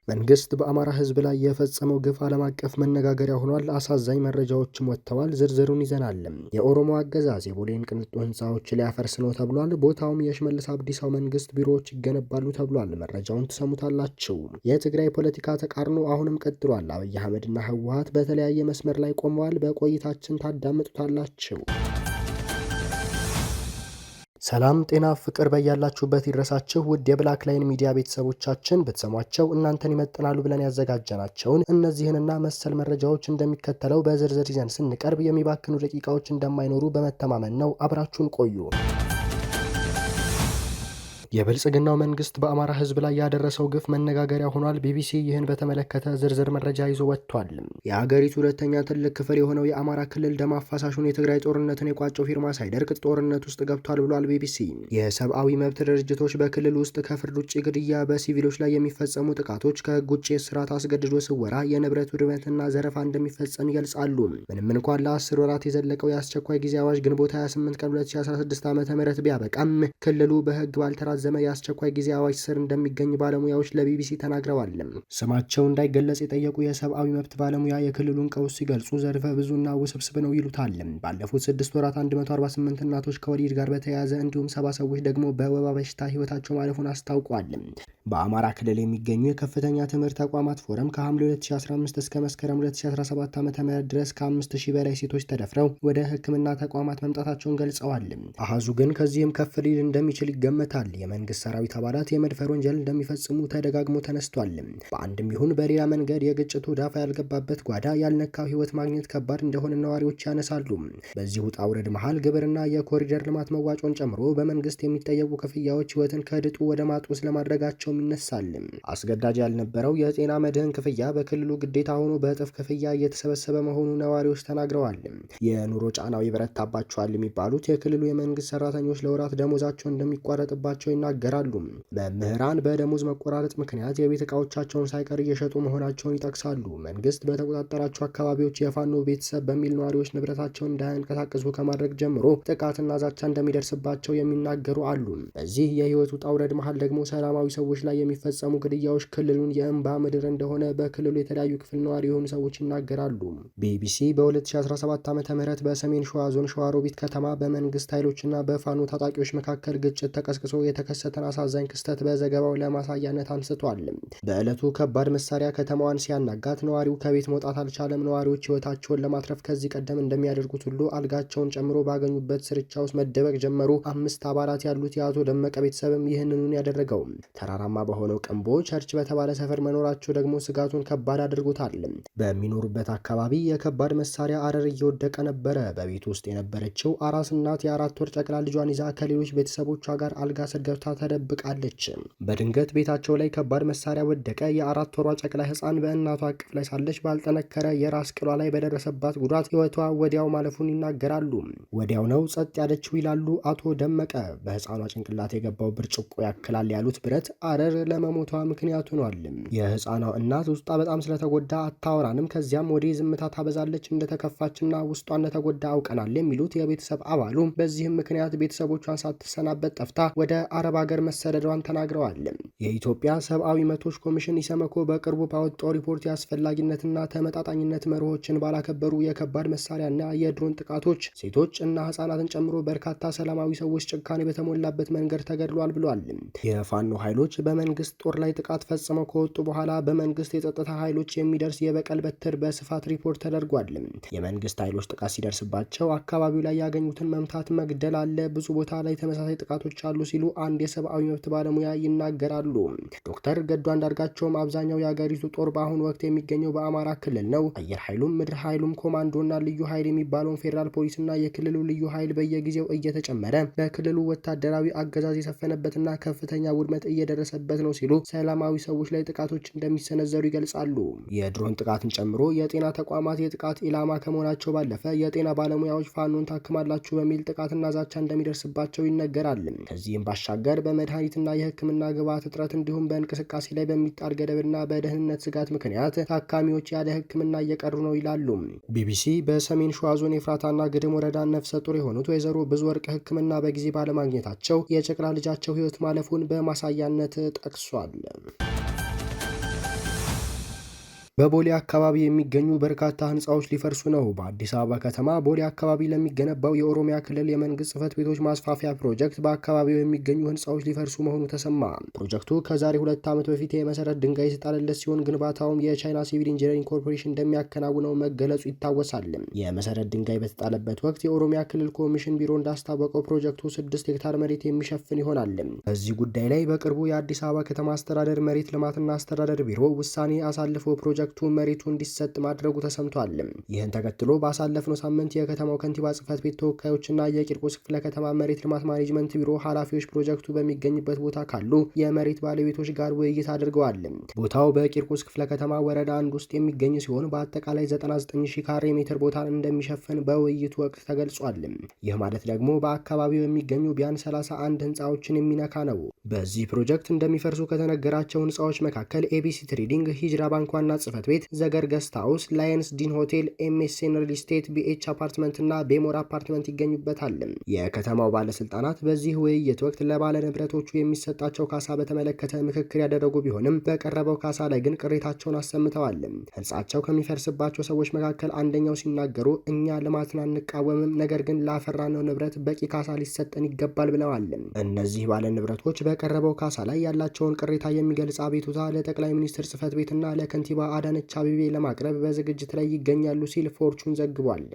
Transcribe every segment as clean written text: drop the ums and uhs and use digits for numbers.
መንግስት በአማራ ህዝብ ላይ የፈጸመው ግፍ ዓለም አቀፍ መነጋገሪያ ሆኗል። አሳዛኝ መረጃዎችም ወጥተዋል። ዝርዝሩን ይዘናል። የኦሮሞ አገዛዝ የቦሌን ቅንጡ ህንፃዎች ሊያፈርስ ነው ተብሏል። ቦታውም የሽመልስ አብዲሳው መንግስት ቢሮዎች ይገነባሉ ተብሏል። መረጃውን ትሰሙታላችሁ። የትግራይ ፖለቲካ ተቃርኖ አሁንም ቀጥሏል። አብይ አህመድና ህወሓት በተለያየ መስመር ላይ ቆመዋል። በቆይታችን ታዳምጡታላችሁ። ሰላም ጤና ፍቅር በያላችሁበት ይድረሳችሁ። ውድ የብላክ ላይን ሚዲያ ቤተሰቦቻችን ብትሰሟቸው እናንተን ይመጥናሉ ብለን ያዘጋጀናቸውን እነዚህንና መሰል መረጃዎች እንደሚከተለው በዝርዝር ይዘን ስንቀርብ የሚባክኑ ደቂቃዎች እንደማይኖሩ በመተማመን ነው። አብራችሁን ቆዩ። የብልጽግናው መንግስት በአማራ ህዝብ ላይ ያደረሰው ግፍ መነጋገሪያ ሆኗል። ቢቢሲ ይህን በተመለከተ ዝርዝር መረጃ ይዞ ወጥቷል። የሀገሪቱ ሁለተኛ ትልቅ ክፍል የሆነው የአማራ ክልል ደም አፋሳሹን የትግራይ ጦርነትን የቋጨው ፊርማ ሳይደርቅ ጦርነት ውስጥ ገብቷል ብሏል ቢቢሲ። የሰብአዊ መብት ድርጅቶች በክልል ውስጥ ከፍርድ ውጭ ግድያ፣ በሲቪሎች ላይ የሚፈጸሙ ጥቃቶች፣ ከህግ ውጭ እስራት፣ አስገድዶ ስወራ፣ የንብረት ውድመትና ዘረፋ እንደሚፈጸም ይገልጻሉ። ምንም እንኳን ለ10 ወራት የዘለቀው የአስቸኳይ ጊዜ አዋጅ ግንቦት 28 ቀን 2016 ዓ.ም ቢያበቃም ክልሉ በህግ ባልተራ ዘመ የአስቸኳይ ጊዜ አዋጅ ስር እንደሚገኝ ባለሙያዎች ለቢቢሲ ተናግረዋል። ስማቸው እንዳይገለጽ የጠየቁ የሰብአዊ መብት ባለሙያ የክልሉን ቀውስ ሲገልጹ ዘርፈ ብዙና ውስብስብ ነው ይሉታል። ባለፉት 6 ወራት 148 እናቶች ከወሊድ ጋር በተያያዘ እንዲሁም 70 ሰዎች ደግሞ በወባ በሽታ ህይወታቸው ማለፉን አስታውቋል። በአማራ ክልል የሚገኙ የከፍተኛ ትምህርት ተቋማት ፎረም ከሐምሌ 2015 እስከ መስከረም 2017 ዓ.ም ድረስ ከ5000 በላይ ሴቶች ተደፍረው ወደ ህክምና ተቋማት መምጣታቸውን ገልጸዋል። አሃዙ ግን ከዚህም ከፍ ሊል እንደሚችል ይገመታል። የመንግስት ሰራዊት አባላት የመድፈር ወንጀል እንደሚፈጽሙ ተደጋግሞ ተነስቷል። በአንድም ይሁን በሌላ መንገድ የግጭቱ ዳፋ ያልገባበት ጓዳ ያልነካው ህይወት ማግኘት ከባድ እንደሆነ ነዋሪዎች ያነሳሉ። በዚህ ውጣ ውረድ መሃል ግብርና፣ የኮሪደር ልማት መዋጮን ጨምሮ በመንግስት የሚጠየቁ ክፍያዎች ህይወትን ከድጡ ወደ ማጡ ስለማድረጋቸው ይነሳል። አስገዳጅ ያልነበረው የጤና መድህን ክፍያ በክልሉ ግዴታ ሆኖ በእጥፍ ክፍያ እየተሰበሰበ መሆኑ ነዋሪዎች ተናግረዋል። የኑሮ ጫናው ይበረታባቸዋል የሚባሉት የክልሉ የመንግስት ሰራተኞች ለወራት ደሞዛቸው እንደሚቋረጥባቸው ይናገራሉ። መምህራን በደሞዝ መቆራረጥ ምክንያት የቤት እቃዎቻቸውን ሳይቀር እየሸጡ መሆናቸውን ይጠቅሳሉ። መንግስት በተቆጣጠራቸው አካባቢዎች የፋኖ ቤተሰብ በሚል ነዋሪዎች ንብረታቸውን እንዳያንቀሳቀሱ ከማድረግ ጀምሮ ጥቃትና ዛቻ እንደሚደርስባቸው የሚናገሩ አሉ። በዚህ የህይወት ውጣ ውረድ መሃል ደግሞ ሰላማዊ ሰዎች ላይ የሚፈጸሙ ግድያዎች ክልሉን የእንባ ምድር እንደሆነ በክልሉ የተለያዩ ክፍል ነዋሪ የሆኑ ሰዎች ይናገራሉ። ቢቢሲ በ2017 ዓ.ም በሰሜን ሸዋ ዞን ሸዋሮቢት ከተማ በመንግስት ኃይሎችና በፋኖ ታጣቂዎች መካከል ግጭት ተቀስቅሶ የተከሰተን አሳዛኝ ክስተት በዘገባው ለማሳያነት አንስቷል። በዕለቱ ከባድ መሳሪያ ከተማዋን ሲያናጋት ነዋሪው ከቤት መውጣት አልቻለም። ነዋሪዎች ህይወታቸውን ለማትረፍ ከዚህ ቀደም እንደሚያደርጉት ሁሉ አልጋቸውን ጨምሮ ባገኙበት ስርቻ ውስጥ መደበቅ ጀመሩ። 5 አባላት ያሉት የአቶ ደመቀ ቤተሰብም ይህንኑን ያደረገው ተራራማ በሆነው ቀንቦ ቸርች በተባለ ሰፈር መኖራቸው ደግሞ ስጋቱን ከባድ አድርጎታል። በሚኖሩበት አካባቢ የከባድ መሳሪያ አረር እየወደቀ ነበረ። በቤት ውስጥ የነበረችው አራስ እናት የ4 ወር ጨቅላ ልጇን ይዛ ከሌሎች ቤተሰቦቿ ጋር አልጋ ስር ገብታ ተደብቃለች። በድንገት ቤታቸው ላይ ከባድ መሳሪያ ወደቀ። የ4 ወሯ ጨቅላ ህፃን በእናቷ እቅፍ ላይ ሳለች ባልጠነከረ የራስ ቅሏ ላይ በደረሰባት ጉዳት ህይወቷ ወዲያው ማለፉን ይናገራሉ። ወዲያው ነው ጸጥ ያለችው ይላሉ አቶ ደመቀ። በህፃኗ ጭንቅላት የገባው ብርጭቆ ያክላል ያሉት ብረት አረር ለመሞቷ ምክንያት ሆኗል። የህፃኗ እናት ውስጧ በጣም ስለተጎዳ አታወራንም። ከዚያም ወዲህ ዝምታ ታበዛለች። እንደተከፋችና ውስጧ እንደተጎዳ አውቀናል የሚሉት የቤተሰብ አባሉ በዚህም ምክንያት ቤተሰቦቿን ሳትሰናበት ጠፍታ ወደ አረብ ሀገር መሰደዷን ተናግረዋል። የኢትዮጵያ ሰብአዊ መብቶች ኮሚሽን ኢሰመኮ በቅርቡ ባወጣው ሪፖርት የአስፈላጊነትና ተመጣጣኝነት መርሆችን ባላከበሩ የከባድ መሳሪያና የድሮን ጥቃቶች ሴቶች እና ህጻናትን ጨምሮ በርካታ ሰላማዊ ሰዎች ጭካኔ በተሞላበት መንገድ ተገድሏል ብሏል። የፋኖ ኃይሎች በመንግስት ጦር ላይ ጥቃት ፈጽመው ከወጡ በኋላ በመንግስት የጸጥታ ኃይሎች የሚደርስ የበቀል በትር በስፋት ሪፖርት ተደርጓል። የመንግስት ኃይሎች ጥቃት ሲደርስባቸው አካባቢው ላይ ያገኙትን መምታት፣ መግደል አለ። ብዙ ቦታ ላይ ተመሳሳይ ጥቃቶች አሉ ሲሉ አንድ የሰብአዊ መብት ባለሙያ ይናገራሉ። ዶክተር ገዱ አንዳርጋቸውም አብዛኛው የሀገሪቱ ጦር በአሁኑ ወቅት የሚገኘው በአማራ ክልል ነው። አየር ኃይሉም ምድር ኃይሉም ኮማንዶና ልዩ ኃይል የሚባለውን ፌዴራል ፖሊስና የክልሉ ልዩ ኃይል በየጊዜው እየተጨመረ በክልሉ ወታደራዊ አገዛዝ የሰፈነበትና ከፍተኛ ውድመት እየደረሰበት ነው ሲሉ ሰላማዊ ሰዎች ላይ ጥቃቶች እንደሚሰነዘሩ ይገልጻሉ። የድሮን ጥቃትን ጨምሮ የጤና ተቋማት የጥቃት ኢላማ ከመሆናቸው ባለፈ የጤና ባለሙያዎች ፋኖን ታክማላችሁ በሚል ጥቃትና ዛቻ እንደሚደርስባቸው ይነገራል። ከዚህም ባሻገር በመድኃኒትና የሕክምና ግብዓት እጥረት እንዲሁም በእንቅስቃሴ ላይ በሚጣል ገደብና በደህንነት ስጋት ምክንያት ታካሚዎች ያለ ሕክምና እየቀሩ ነው ይላሉ። ቢቢሲ በሰሜን ሸዋ ዞን የፍራታና ግድም ወረዳ ነፍሰ ጡር የሆኑት ወይዘሮ ብዙ ወርቅ ሕክምና በጊዜ ባለማግኘታቸው የጨቅላ ልጃቸው ሕይወት ማለፉን በማሳያነት ጠቅሷል። በቦሌ አካባቢ የሚገኙ በርካታ ህንፃዎች ሊፈርሱ ነው። በአዲስ አበባ ከተማ ቦሌ አካባቢ ለሚገነባው የኦሮሚያ ክልል የመንግስት ጽህፈት ቤቶች ማስፋፊያ ፕሮጀክት በአካባቢው የሚገኙ ህንፃዎች ሊፈርሱ መሆኑ ተሰማ። ፕሮጀክቱ ከዛሬ 2 ዓመት በፊት የመሰረት ድንጋይ የተጣለለት ሲሆን ግንባታውም የቻይና ሲቪል ኢንጂነሪንግ ኮርፖሬሽን እንደሚያከናውነው መገለጹ ይታወሳል። የመሰረት ድንጋይ በተጣለበት ወቅት የኦሮሚያ ክልል ኮሚሽን ቢሮ እንዳስታወቀው ፕሮጀክቱ 6 ሄክታር መሬት የሚሸፍን ይሆናል። በዚህ ጉዳይ ላይ በቅርቡ የአዲስ አበባ ከተማ አስተዳደር መሬት ልማትና አስተዳደር ቢሮ ውሳኔ አሳልፎ ፕሮጀክቱ መሬቱ እንዲሰጥ ማድረጉ ተሰምቷል። ይህን ተከትሎ ባሳለፍነው ሳምንት የከተማው ከንቲባ ጽህፈት ቤት ተወካዮችና የቂርቆስ ክፍለ ከተማ መሬት ልማት ማኔጅመንት ቢሮ ኃላፊዎች ፕሮጀክቱ በሚገኝበት ቦታ ካሉ የመሬት ባለቤቶች ጋር ውይይት አድርገዋል። ቦታው በቂርቆስ ክፍለ ከተማ ወረዳ 1 ውስጥ የሚገኝ ሲሆን በአጠቃላይ 99000 ካሬ ሜትር ቦታን እንደሚሸፍን በውይይቱ ወቅት ተገልጿል። ይህ ማለት ደግሞ በአካባቢው የሚገኙ ቢያንስ 31 ህንፃዎችን የሚነካ ነው። በዚህ ፕሮጀክት እንደሚፈርሱ ከተነገራቸው ህንፃዎች መካከል ኤቢሲ ትሬዲንግ፣ ሂጅራ ባንክ ዋና ጽህፈት ቤት፣ ዘገር ገስት ሃውስ፣ ላየንስ ዲን ሆቴል፣ ኤምኤስኤን ሪል ስቴት፣ ቢኤች አፓርትመንት እና ቤሞር አፓርትመንት ይገኙበታል። የከተማው ባለስልጣናት በዚህ ውይይት ወቅት ለባለ ንብረቶቹ የሚሰጣቸው ካሳ በተመለከተ ምክክር ያደረጉ ቢሆንም በቀረበው ካሳ ላይ ግን ቅሬታቸውን አሰምተዋል። ህንጻቸው ከሚፈርስባቸው ሰዎች መካከል አንደኛው ሲናገሩ እኛ ልማትን አንቃወምም፣ ነገር ግን ላፈራነው ንብረት በቂ ካሳ ሊሰጠን ይገባል ብለዋል። እነዚህ ባለ ንብረቶች በቀረበው ካሳ ላይ ያላቸውን ቅሬታ የሚገልጽ አቤቱታ ለጠቅላይ ሚኒስትር ጽህፈት ቤትና ለከንቲባ አዳነች አቤቤ ለማቅረብ በዝግጅት ላይ ይገኛሉ ሲል ፎርቹን ዘግቧል።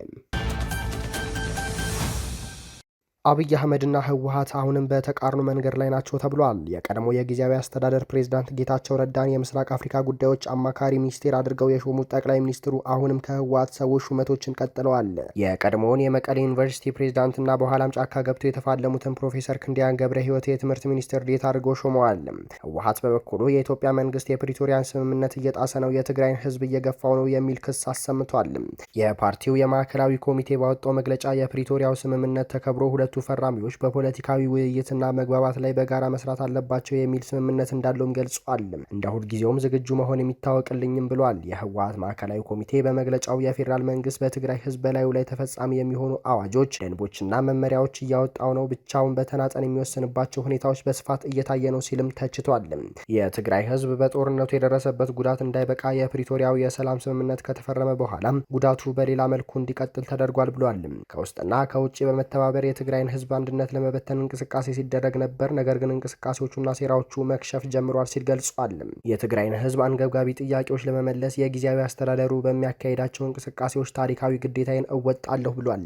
አብይ አህመድና ህወሓት አሁንም በተቃርኖ መንገድ ላይ ናቸው ተብሏል። የቀድሞ የጊዜያዊ አስተዳደር ፕሬዝዳንት ጌታቸው ረዳን የምስራቅ አፍሪካ ጉዳዮች አማካሪ ሚኒስቴር አድርገው የሾሙት ጠቅላይ ሚኒስትሩ አሁንም ከህወሓት ሰዎች ሹመቶችን ቀጥለዋል። የቀድሞውን የመቀሌ ዩኒቨርሲቲ ፕሬዝዳንትና በኋላም ጫካ ገብተው የተፋለሙትን ፕሮፌሰር ክንዲያን ገብረ ህይወት የትምህርት ሚኒስትር ዴኤታ አድርገው ሾመዋል። ህወሓት በበኩሉ የኢትዮጵያ መንግስት የፕሪቶሪያን ስምምነት እየጣሰ ነው፣ የትግራይን ህዝብ እየገፋው ነው የሚል ክስ አሰምቷል። የፓርቲው የማዕከላዊ ኮሚቴ ባወጣው መግለጫ የፕሪቶሪያው ስምምነት ተከብሮ ሁለቱ ፈራሚዎች በፖለቲካዊ ውይይትና መግባባት ላይ በጋራ መስራት አለባቸው የሚል ስምምነት እንዳለውም ገልጿል። እንደ ሁልጊዜውም ዝግጁ መሆን የሚታወቅልኝም ብሏል። የህወሓት ማዕከላዊ ኮሚቴ በመግለጫው የፌዴራል መንግስት በትግራይ ህዝብ በላዩ ላይ ተፈጻሚ የሚሆኑ አዋጆች፣ ደንቦችና መመሪያዎች እያወጣው ነው፣ ብቻውን በተናጠን የሚወስንባቸው ሁኔታዎች በስፋት እየታየ ነው ሲልም ተችቷል። የትግራይ ህዝብ በጦርነቱ የደረሰበት ጉዳት እንዳይበቃ የፕሪቶሪያው የሰላም ስምምነት ከተፈረመ በኋላም ጉዳቱ በሌላ መልኩ እንዲቀጥል ተደርጓል ብሏል። ከውስጥና ከውጭ በመተባበር የትግራይ ህዝብ አንድነት ለመበተን እንቅስቃሴ ሲደረግ ነበር። ነገር ግን እንቅስቃሴዎቹና ሴራዎቹ መክሸፍ ጀምሯል ሲል ገልጿል። የትግራይን ህዝብ አንገብጋቢ ጥያቄዎች ለመመለስ የጊዜያዊ አስተዳደሩ በሚያካሄዳቸው እንቅስቃሴዎች ታሪካዊ ግዴታዬን እወጣለሁ ብሏል።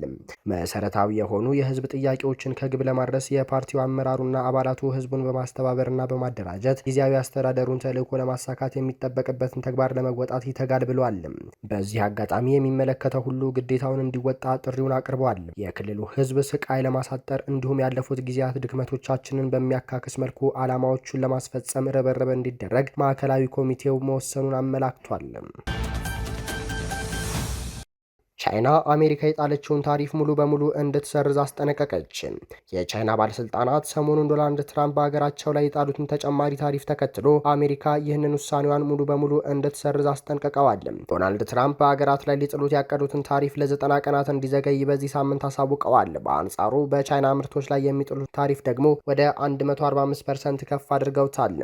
መሰረታዊ የሆኑ የህዝብ ጥያቄዎችን ከግብ ለማድረስ የፓርቲው አመራሩና አባላቱ ህዝቡን በማስተባበርና በማደራጀት ጊዜያዊ አስተዳደሩን ተልዕኮ ለማሳካት የሚጠበቅበትን ተግባር ለመወጣት ይተጋል ብሏል። በዚህ አጋጣሚ የሚመለከተው ሁሉ ግዴታውን እንዲወጣ ጥሪውን አቅርበዋል። የክልሉ ህዝብ ስቃይ ለማሳጠር እንዲሁም ያለፉት ጊዜያት ድክመቶቻችንን በሚያካክስ መልኩ ዓላማዎቹን ለማስፈጸም ርብርብ እንዲደረግ ማዕከላዊ ኮሚቴው መወሰኑን አመላክቷል። ቻይና አሜሪካ የጣለችውን ታሪፍ ሙሉ በሙሉ እንድትሰርዝ አስጠነቀቀች። የቻይና ባለስልጣናት ሰሞኑን ዶናልድ ትራምፕ በሀገራቸው ላይ የጣሉትን ተጨማሪ ታሪፍ ተከትሎ አሜሪካ ይህንን ውሳኔዋን ሙሉ በሙሉ እንድትሰርዝ አስጠንቅቀዋል። ዶናልድ ትራምፕ በሀገራት ላይ ሊጥሉት ያቀዱትን ታሪፍ ለ90 ቀናት እንዲዘገይ በዚህ ሳምንት አሳውቀዋል። በአንጻሩ በቻይና ምርቶች ላይ የሚጥሉት ታሪፍ ደግሞ ወደ 145% ከፍ አድርገውታል።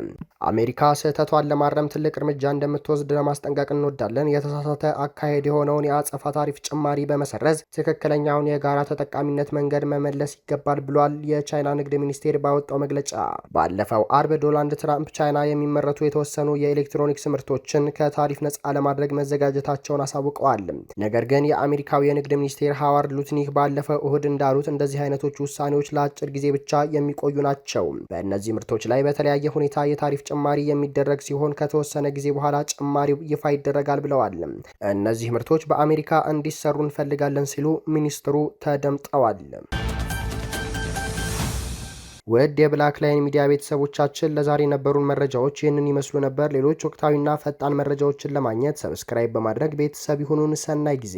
አሜሪካ ስህተቷን ለማረም ትልቅ እርምጃ እንደምትወስድ ለማስጠንቀቅ እንወዳለን። የተሳሳተ አካሄድ የሆነውን የአጸፋ ታሪፍ ጭማሪ በመሰረዝ ትክክለኛውን የጋራ ተጠቃሚነት መንገድ መመለስ ይገባል ብሏል። የቻይና ንግድ ሚኒስቴር ባወጣው መግለጫ ባለፈው አርብ ዶናልድ ትራምፕ ቻይና የሚመረቱ የተወሰኑ የኤሌክትሮኒክስ ምርቶችን ከታሪፍ ነጻ ለማድረግ መዘጋጀታቸውን አሳውቀዋል። ነገር ግን የአሜሪካው የንግድ ሚኒስቴር ሃዋርድ ሉትኒክ ባለፈው እሁድ እንዳሉት እንደዚህ አይነቶቹ ውሳኔዎች ለአጭር ጊዜ ብቻ የሚቆዩ ናቸው። በእነዚህ ምርቶች ላይ በተለያየ ሁኔታ የታሪፍ ጭማሪ የሚደረግ ሲሆን ከተወሰነ ጊዜ በኋላ ጭማሪው ይፋ ይደረጋል ብለዋል። እነዚህ ምርቶች በአሜሪካ እንዲሰሩ እንፈልጋለን ሲሉ ሚኒስትሩ ተደምጠዋል። ውድ የብላክ ላይን ሚዲያ ቤተሰቦቻችን ለዛሬ የነበሩን መረጃዎች ይህንን ይመስሉ ነበር። ሌሎች ወቅታዊና ፈጣን መረጃዎችን ለማግኘት ሰብስክራይብ በማድረግ ቤተሰብ ይሁኑን። ሰናይ ጊዜ